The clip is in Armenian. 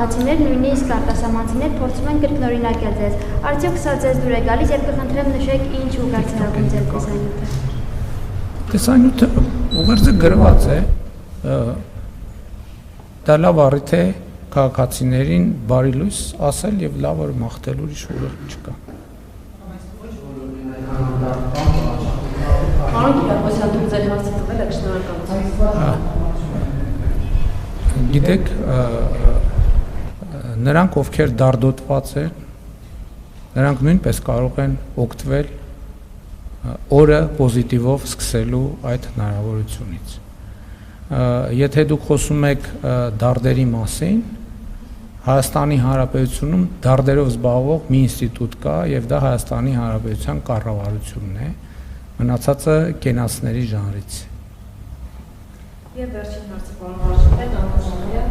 քաղաքացիներ, նույնիսկ արտասահմանցիներ փորձում են կրկնօրինակել ձեզ։ Արդյոք սա ձեզ դուր է գալիս, երբ կխնդրեմ նշեք ինչ ուղերձ է հղում ձեր տեսանյութը։ Տեսանյութը ուղերձը գրված է, դա լավ առիթ է քաղաքացիներին բարի լույս ասել եւ լավ օր մաղթել, ուրիշ ուղերձ չկա։ Պարոն Կիրակոսյան, դուք ձեր հարցը տվել եք, շնորհակալություն։ Գիտեք, նրանք ովքեր դարդոտված են, նրանք նույնպես կարող են օգտվել օրը պոզիտիվով սկսելու այդ հնարավորությունից։ Եթե դուք խոսում եք դարդերի մասին, Հայաստանի Հանրապետությունում դարդերով զբաղվող մի ինստիտուտ կա եւ դա Հայաստանի Հանրապետության կառավարությունն է, մնացածը կենացների ժանրից։ Եվ վերջին հարցը պարոն Վարժապետ, Անտանոյան,